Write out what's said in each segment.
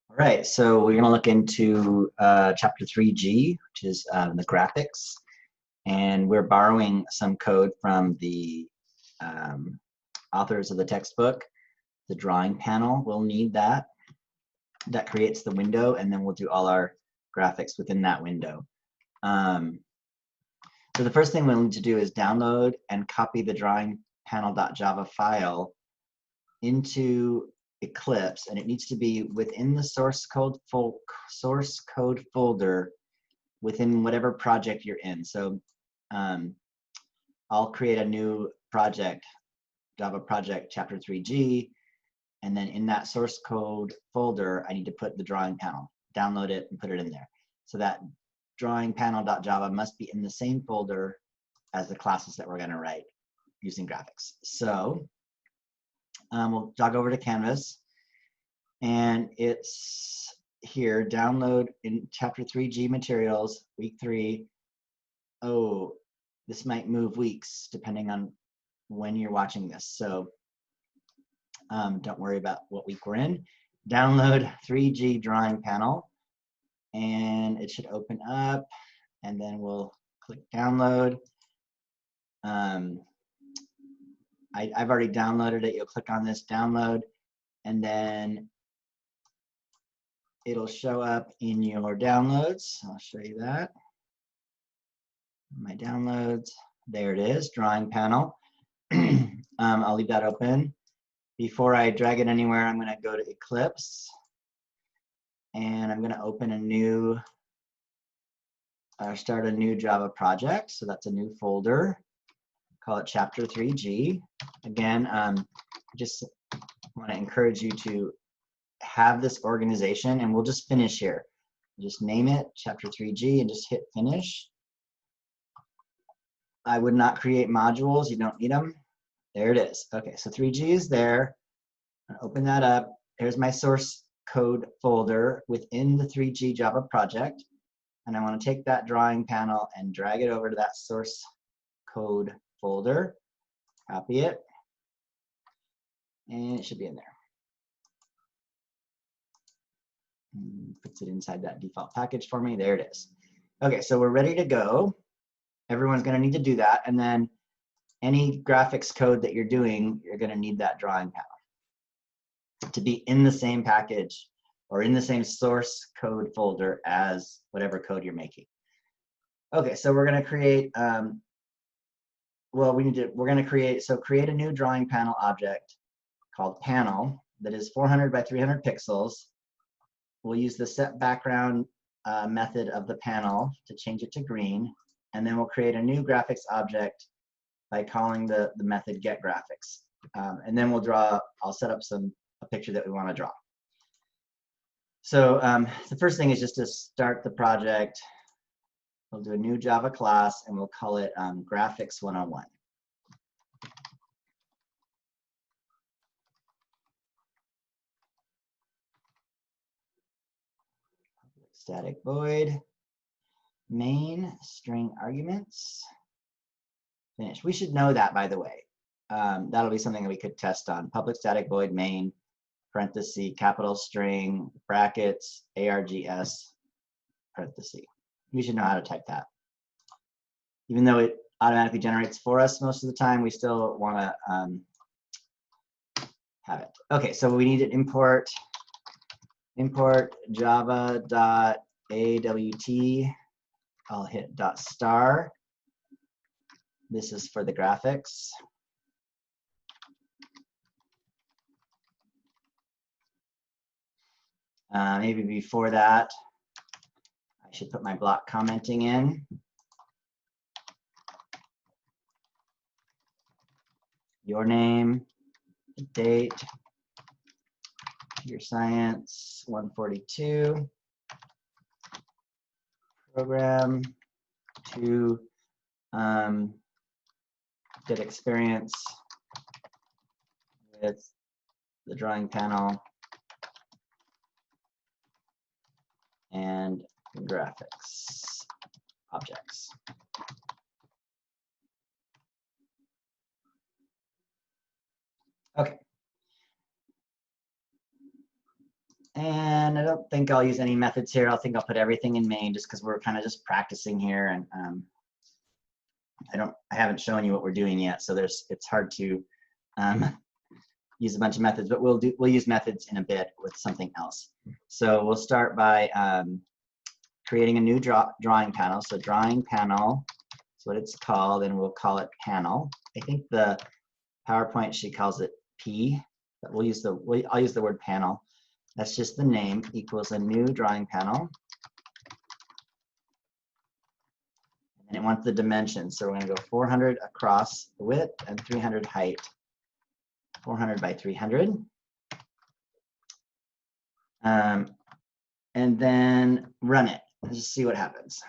All right, so we're going to look into Chapter 3G, which is the graphics, and we're borrowing some code from the authors of the textbook, the drawing panel. We'll need that. That creates the window, and then we'll do all our graphics within that window. So the first thing we'll need to do is download and copy the DrawingPanel.java file into Eclipse, and it needs to be within the source code folder within whatever project you're in. So I'll create a new project, Java project chapter 3G, and then in that source code folder I need to put the drawing panel, download it and put it in there. So that DrawingPanel.java must be in the same folder as the classes that we're going to write using graphics. So we'll jog over to Canvas, and it's here, download in chapter 3G materials, week 3. Oh, this might move weeks depending on when you're watching this. So don't worry about what week we're in. Download 3G drawing panel, and it should open up, and then we'll click download. I've already downloaded it. You'll click on this download, and then it'll show up in your downloads. I'll show you that. My downloads, there it is, drawing panel. I'll leave that open. Before I drag it anywhere, I'm going to go to Eclipse, and I'm going to open a new, start a new Java project. So that's a new folder. Call it chapter 3G. Again, just want to encourage you to have this organization, and we'll just finish here. Just name it chapter 3G and just hit finish. I would not create modules. You don't need them. There it is. Okay, so 3G is there. Open that up. Here's my source code folder within the 3G Java project. And I want to take that drawing panel and drag it over to that source code folder. Copy it. And it should be in there. Puts it inside that default package for me. There it is. Okay, so we're ready to go. Everyone's going to need to do that. And then any graphics code that you're doing, you're going to need that drawing panel to be in the same package or in the same source code folder as whatever code you're making. Okay, so we're going to create, create a new drawing panel object called panel that is 400 by 300 pixels. We'll use the set background method of the panel to change it to green, and then we'll create a new graphics object by calling the method getGraphics. And then we'll draw, I'll set up a picture that we want to draw. So the first thing is just to start the project. We'll do a new Java class, and we'll call it Graphics 101. Static void main string arguments. Finish. We should know that, by the way. That'll be something that we could test on. Public static void main, parenthesis, capital string, brackets, args, parenthesis. We should know how to type that. Even though it automatically generates for us most of the time, we still want to have it. Okay, so we need to import java.awt. I'll hit .star. This is for the graphics. Maybe before that, I should put my block commenting in. Your name, date, your science 142, program to get experience with the drawing panel and graphics objects. Okay. And I don't think I'll use any methods here. I think I'll put everything in main just because we're kind of just practicing here, and I haven't shown you what we're doing yet, so it's hard to use a bunch of methods, but we'll use methods in a bit with something else. So we'll start by creating a new drawing panel. So drawing panel is what it's called, and we'll call it panel. I think the PowerPoint she calls it P, but I'll use the word panel. That's just the name, equals a new drawing panel. And it wants the dimensions. So we're going to go 400 across the width and 300 height. 400 by 300. And then run it. Let's just see what happens.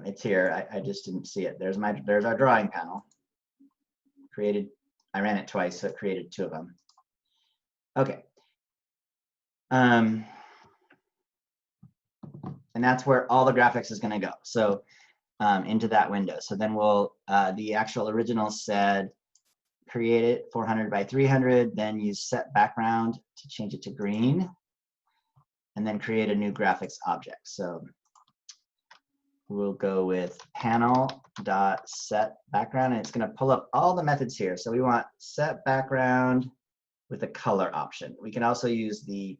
It's here. I just didn't see it. There's our drawing panel. I ran it twice, so it created 2 of them. Okay. And that's where all the graphics is going to go. So into that window. So then we'll the actual original said create it 400 by 300. Then use set background to change it to green, and then create a new graphics object. So we'll go with panel.set background, and it's going to pull up all the methods here. So we want set background with a color option. We can also use the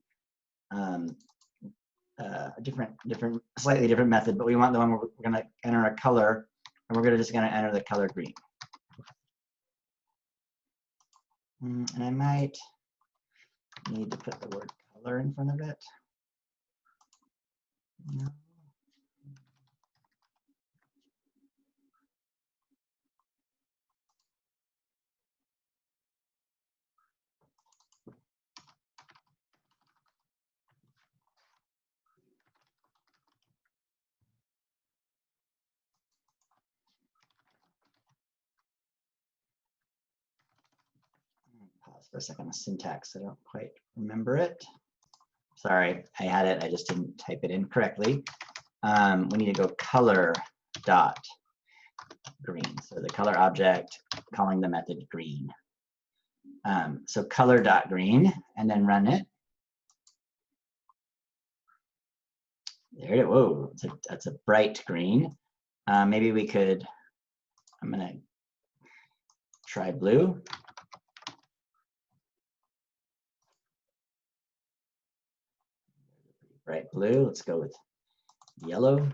slightly different method, but we want the one where we're going to enter a color, and we're just going to enter the color green. And I might need to put the word color in front of it. No. Pause for a second. The syntax, I don't quite remember it. Sorry, I had it. I just didn't type it in correctly. We need to go color dot green. So the color object, calling the method green. So color dot green, and then run it. There it is. Whoa, that's a bright green. Maybe we could. I'm gonna try blue. Bright blue. Let's go with yellow.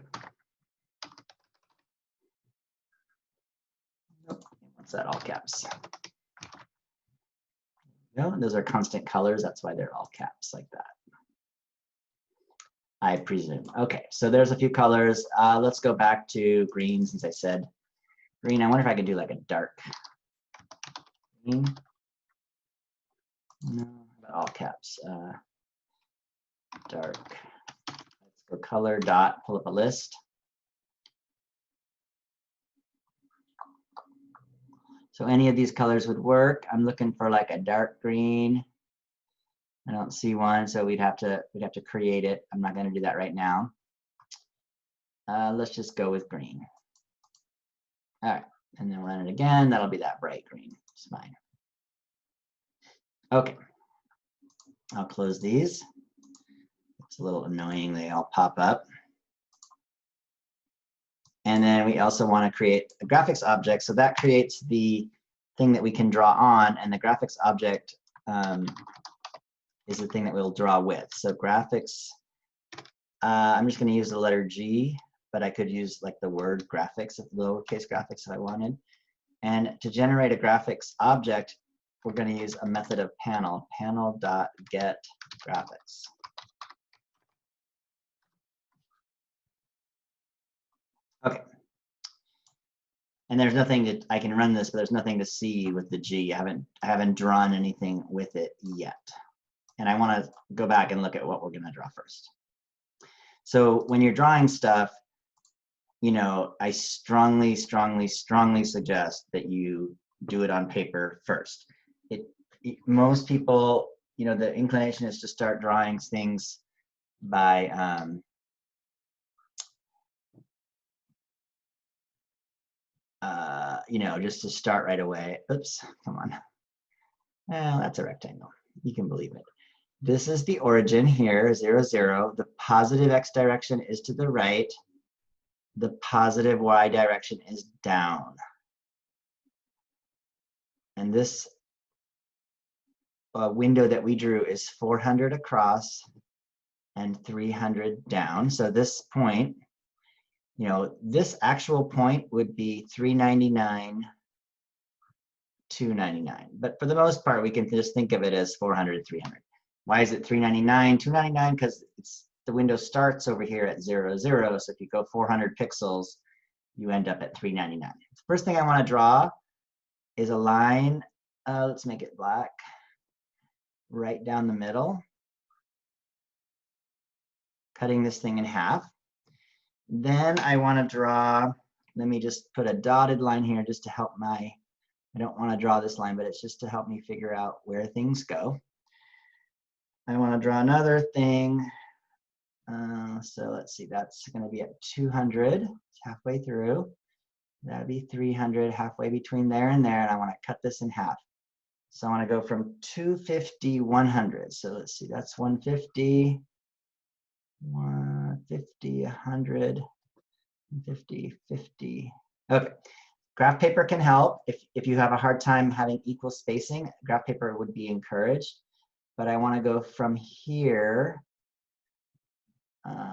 Nope. What's that? All caps. No, those are constant colors. That's why they're all caps like that, I presume. Okay, so there's a few colors. Let's go back to green, since I said green. I wonder if I could do like a dark green. No, all caps. Dark. Let's go color dot, pull up a list. So any of these colors would work. I'm looking for like a dark green. I don't see one, so we'd have to create it. I'm not going to do that right now. Let's just go with green. All right, and then run it again. That'll be that bright green. It's fine. Okay, I'll close these. It's a little annoying. They all pop up. And then we also want to create a graphics object. So that creates the thing that we can draw on, and the graphics object is the thing that we'll draw with. So graphics, I'm just going to use the letter G, but I could use like the word graphics, lowercase graphics if I wanted. And to generate a graphics object, we're going to use a method of panel, panel.getGraphics. Okay. And there's nothing that I can run this, but there's nothing to see with the G. I haven't drawn anything with it yet. And I want to go back and look at what we're going to draw first. So when you're drawing stuff, you know, I strongly suggest that you do it on paper first. Most people, you know, the inclination is to start drawing things by you know, just to start right away. Oops, come on. Well, that's a rectangle. You can believe it. This is the origin here, 0, 0. The positive x direction is to the right. The positive y direction is down. And this window that we drew is 400 across and 300 down. So this point, you know, this actual point would be 399, 299. But for the most part, we can just think of it as 400, 300. Why is it 399, 299? Because it's the window starts over here at 0, 0. So if you go 400 pixels, you end up at 399. The first thing I want to draw is a line. Let's make it black. Right down the middle. Cutting this thing in half. Then I want to draw, let me just put a dotted line here just to help I don't want to draw this line, but it's just to help me figure out where things go. I want to draw another thing. So let's see, that's going to be at 200, it's halfway through. That'd be 300, halfway between there and there, and I want to cut this in half. So I want to go from 250, 100. So let's see, that's 150, 150, 100, 50, 50. Okay, graph paper can help. If you have a hard time having equal spacing, graph paper would be encouraged. But I want to go from here,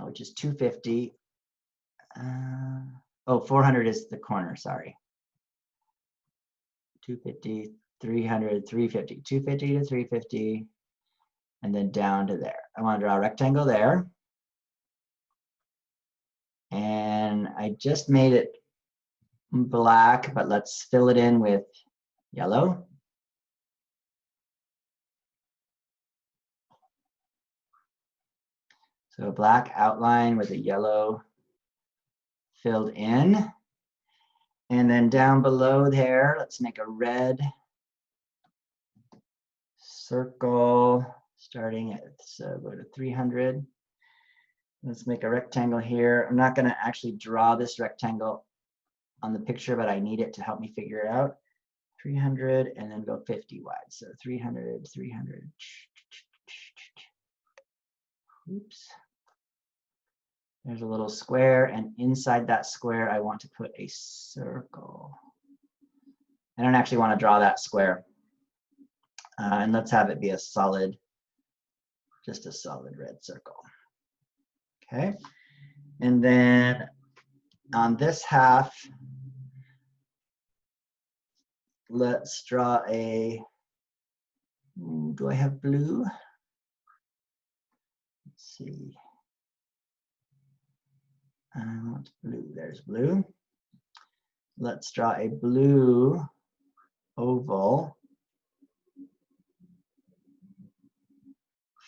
which is 250. 400 is the corner, sorry. 250, 300, 350. 250 to 350, and then down to there. I want to draw a rectangle there. And I just made it black, but let's fill it in with yellow. So a black outline with a yellow filled in. And then down below there, let's make a red circle starting at, so go to 300. Let's make a rectangle here. I'm not going to actually draw this rectangle on the picture, but I need it to help me figure it out. 300 and then go 50 wide. So 300, 300. Oops. There's a little square, and inside that square, I want to put a circle. I don't actually want to draw that square. And let's have it be a solid, just a solid red circle. Okay. And then on this half, let's draw a, do I have blue? Let's see. What's blue? There's blue. Let's draw a blue oval,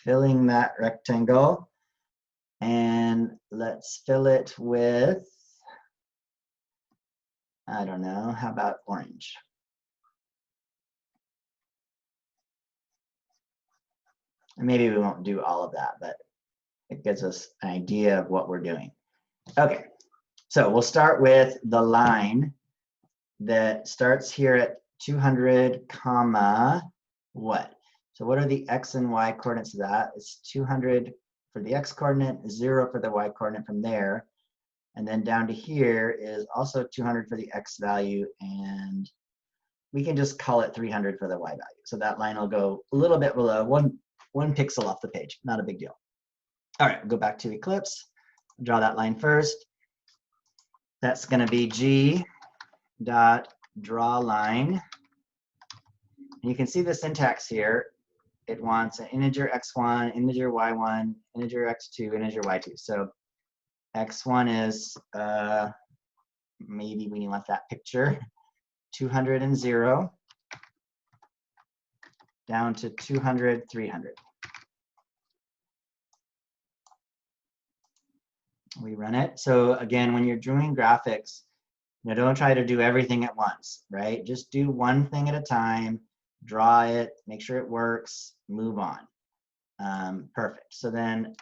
filling that rectangle, and let's fill it with, I don't know, how about orange? And maybe we won't do all of that, but it gives us an idea of what we're doing. Okay, so we'll start with the line that starts here at 200, comma, what? So what are the x and y coordinates of that? It's 200 for the x coordinate, 0 for the y coordinate from there. And then down to here is also 200 for the x value, and we can just call it 300 for the y value. So that line will go a little bit below, one pixel off the page, not a big deal. All right, go back to Eclipse, draw that line first. That's going to be G dot draw line. And you can see the syntax here. It wants an integer x1, integer y1, integer x2, integer y2. So x1 is, maybe when you want that picture, 200 and 0, down to 200, 300. We run it. So again, when you're doing graphics, don't try to do everything at once, right? Just do one thing at a time, draw it, make sure it works, move on. Perfect. So then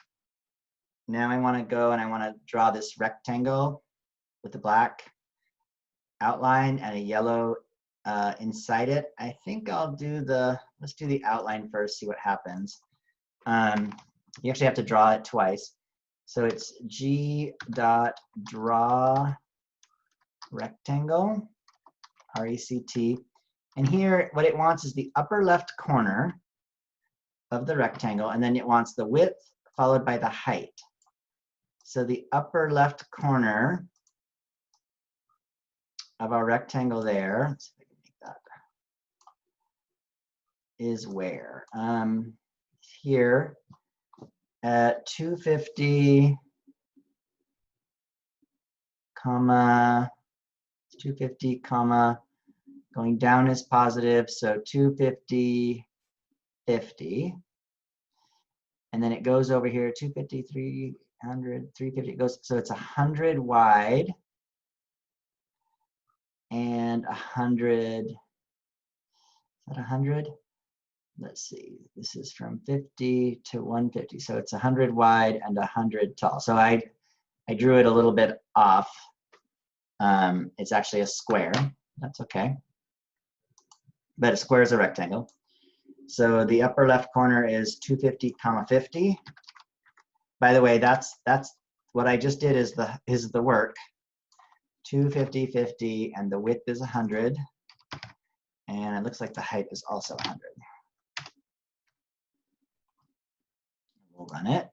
now I want to go and I want to draw this rectangle with the black outline and a yellow inside it. I think I'll do let's do the outline first, see what happens. You actually have to draw it twice. So it's g.draw rectangle, R-E-C-T. And here, what it wants is the upper left corner of the rectangle, and then it wants the width followed by the height. So the upper left corner of our rectangle there, let's see if I can make that, is where? Here at 250, 250, going down is positive, so 250, 50. And then it goes over here, 250, 300, 350, it goes, so it's 100 wide and 100, is that 100? Let's see, this is from 50 to 150, so it's 100 wide and 100 tall. So I drew it a little bit off. It's actually a square, that's okay. But a square is a rectangle. So the upper left corner is 250, 50. By the way, that's what I just did is the work. 250, 50, and the width is 100. And it looks like the height is also 100. We'll run it.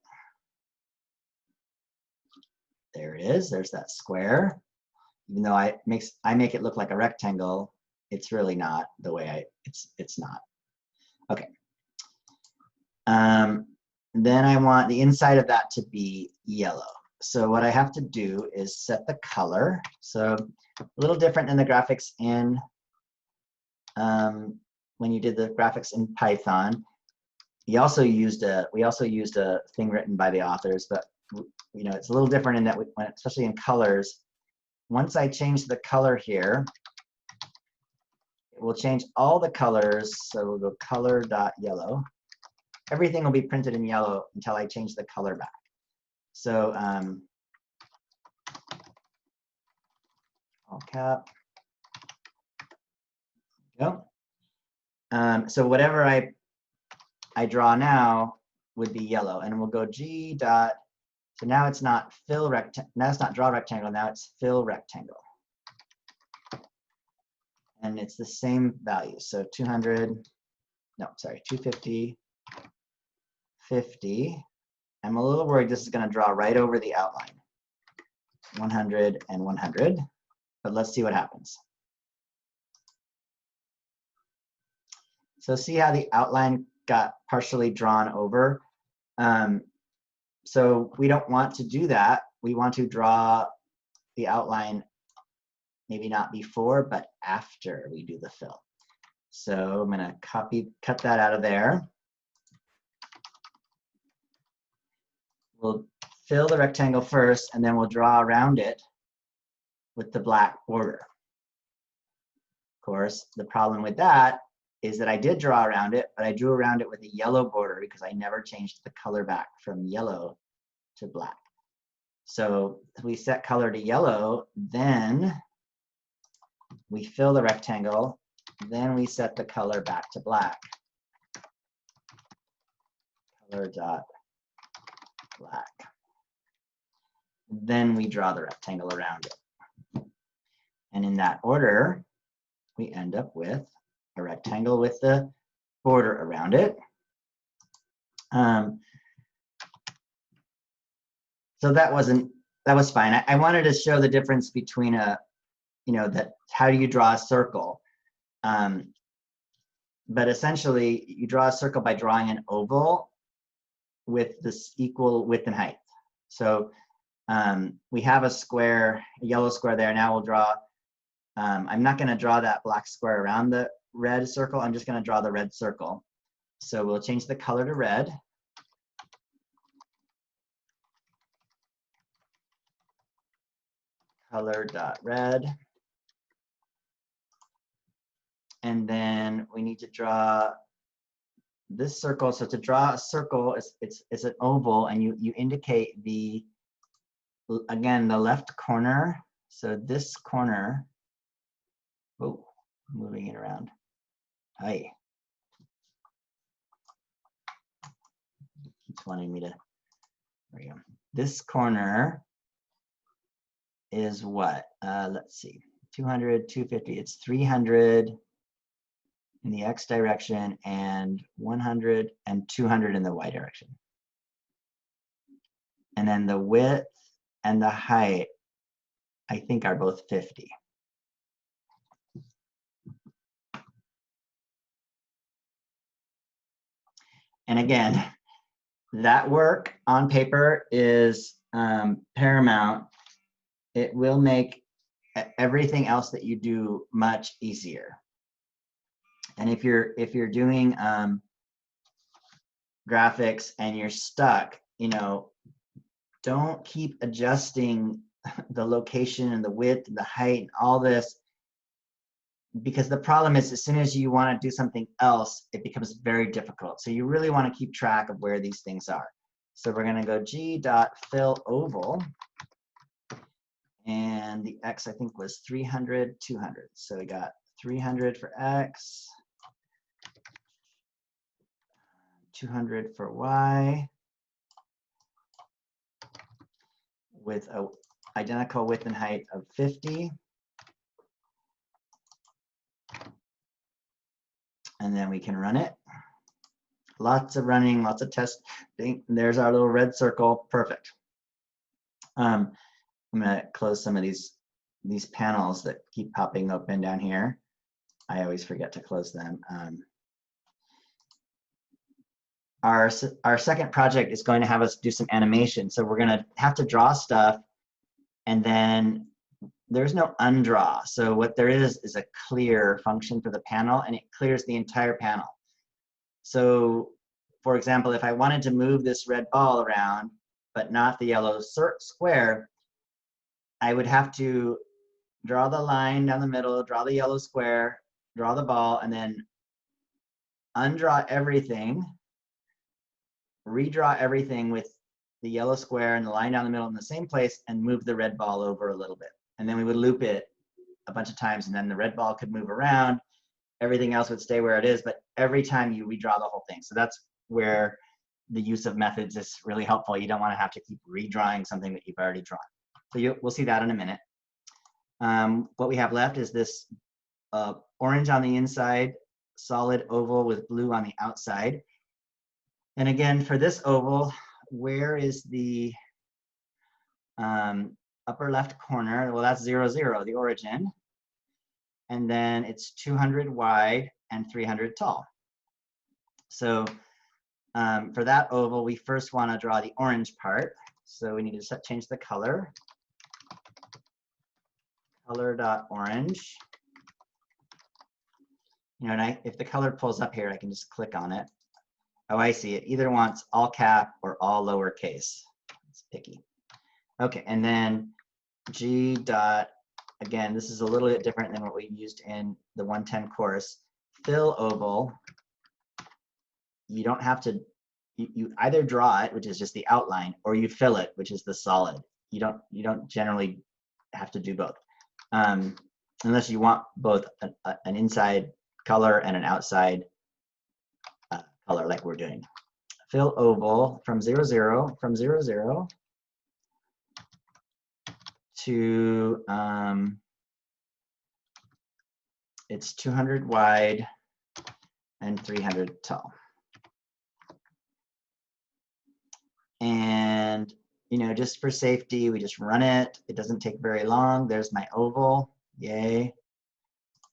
There it is. There's that square. Even though I make it look like a rectangle, it's really not the way it's not. Okay. Then I want the inside of that to be yellow. So what I have to do is set the color. So a little different than the graphics in when you did the graphics in Python. We also used a thing written by the authors, but you know, it's a little different in that especially in colors. Once I change the color here, it will change all the colors. So we'll go color.yellow. Everything will be printed in yellow until I change the color back. So all cap. Go. So whatever I draw now would be yellow, and we'll go G dot. So now it's not fill rectangle. Now it's not draw rectangle. Now it's fill rectangle, and it's the same value. So 200. No, sorry, 250, 50. I'm a little worried this is going to draw right over the outline. 100 and 100, but let's see what happens. So see how the outline got partially drawn over? So we don't want to do that. We want to draw the outline maybe not before, but after we do the fill. So I'm going to cut that out of there. We'll fill the rectangle first, and then we'll draw around it with the black border. Of course, the problem with that is that I did draw around it, but I drew around it with a yellow border because I never changed the color back from yellow to black. So if we set color to yellow, then we fill the rectangle, then we set the color back to black. Color dot black. Then we draw the rectangle around it. And in that order, we end up with a rectangle with the border around it. So that was fine. I wanted to show the difference between how do you draw a circle? But essentially, you draw a circle by drawing an oval with this equal width and height. So we have a square, a yellow square there. Now we'll draw, I'm not going to draw that black square around the red circle. I'm just going to draw the red circle. So we'll change the color to red. Color.red. And then we need to draw this circle. So to draw a circle, it's an oval, and you indicate again, the left corner. So this corner Oh, moving it around. Hi. Keeps wanting me to, there we go. This corner is what? Let's see, 200, 250, it's 300 in the X direction and 100 and 200 in the Y direction. And then the width and the height, I think, are both 50. And again, that work on paper is paramount. It will make everything else that you do much easier. And if you're doing graphics and you're stuck, you know, don't keep adjusting the location and the width and the height and all this, because the problem is as soon as you want to do something else, it becomes very difficult. So you really want to keep track of where these things are. So we're going to go g.fill oval, and the X I think was 300, 200. So we got 300 for X, 200 for Y, with a identical width and height of 50. And then we can run it. Lots of running, lots of testing. There's our little red circle. Perfect. I'm going to close some of these panels that keep popping open down here. I always forget to close them. Our second project is going to have us do some animation. So we're going to have to draw stuff, and then there's no undraw. So what there is a clear function for the panel, and it clears the entire panel. So for example, if I wanted to move this red ball around, but not the yellow square, I would have to draw the line down the middle, draw the yellow square, draw the ball, and then undraw everything, redraw everything with the yellow square and the line down the middle in the same place, and move the red ball over a little bit. And then we would loop it a bunch of times, and then the red ball could move around. Everything else would stay where it is, but every time you redraw the whole thing. So that's where the use of methods is really helpful. You don't want to have to keep redrawing something that you've already drawn. So we'll see that in a minute. What we have left is this orange on the inside, solid oval with blue on the outside. And again, for this oval, where is the upper left corner? Well, that's 0, 0, the origin. And then it's 200 wide and 300 tall. So for that oval, we first want to draw the orange part. So we need to change the color. Color.orange. You know, and if the color pulls up here, I can just click on it. Oh, I see. It either wants all cap or all lowercase. It's picky. Okay, and then G dot, again, this is a little bit different than what we used in the 110 course. Fill oval. You don't have to, you either draw it, which is just the outline, or you fill it, which is the solid. You don't generally have to do both, unless you want both an inside color and an outside color, like we're doing. Fill oval from 0, 0, from 0, 0 to it's 200 wide and 300 tall. And you know, just for safety, we just run it. It doesn't take very long. There's my oval. Yay.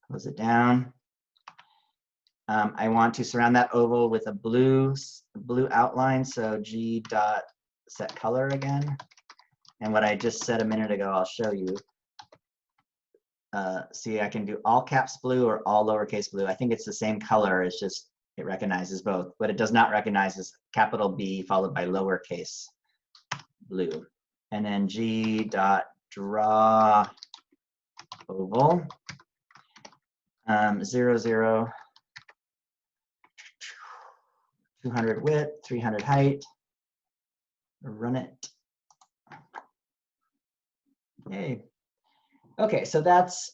Close it down. I want to surround that oval with a blue outline. So G dot set color again. And what I just said a minute ago, I'll show you. See, I can do all caps blue or all lowercase blue. I think it's the same color. It's just it recognizes both. What it does not recognize is capital B followed by lowercase blue. And then G dot draw oval. 0, 0. 200 width, 300 height. Run it. Yay. Okay, so that's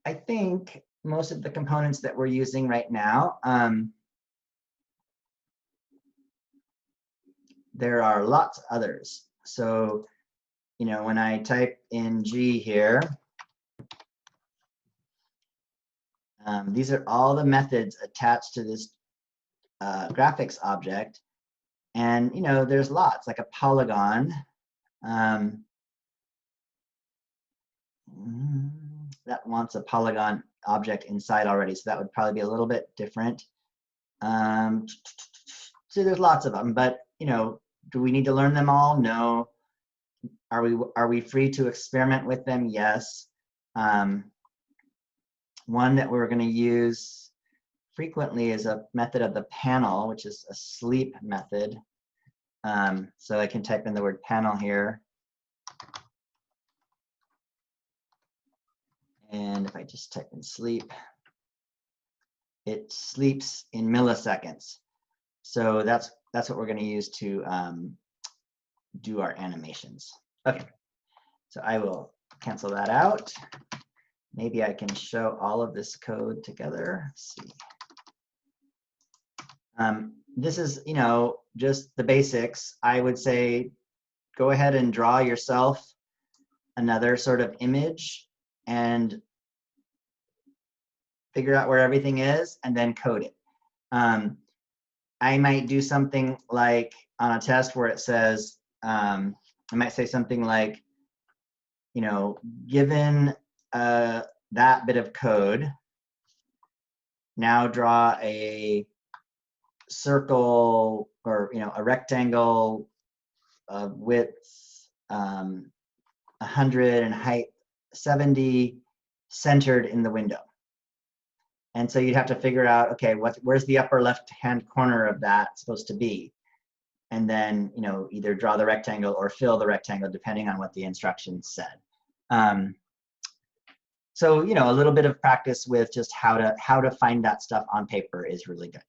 I think most of the components that we're using right now, there are lots of others. So, you know, when I type in G here, these are all the methods attached to this graphics object. And, you know, there's lots, like a polygon. That wants a polygon object inside already, so that would probably be a little bit different. So there's lots of them, but, you know, do we need to learn them all? No. Are we free to experiment with them? Yes. One that we're going to use frequently is a method of the panel, which is a sleep method. So I can type in the word panel here. And if I just type in sleep, it sleeps in milliseconds. So that's what we're going to use to do our animations. Okay, so I will cancel that out. Maybe I can show all of this code together. Let's see. This is, you know, just the basics. I would say go ahead and draw yourself another sort of image and figure out where everything is and then code it. I might do something like on a test where it says, I might say something like, you know, given that bit of code, now draw a circle or, you know, a rectangle of width 100 and height 70 centered in the window. And so you'd have to figure out, okay, where's the upper left-hand corner of that supposed to be? And then, you know, either draw the rectangle or fill the rectangle depending on what the instructions said. So, you know, a little bit of practice with just how to find that stuff on paper is really good.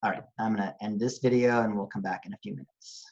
All right, I'm gonna end this video and we'll come back in a few minutes.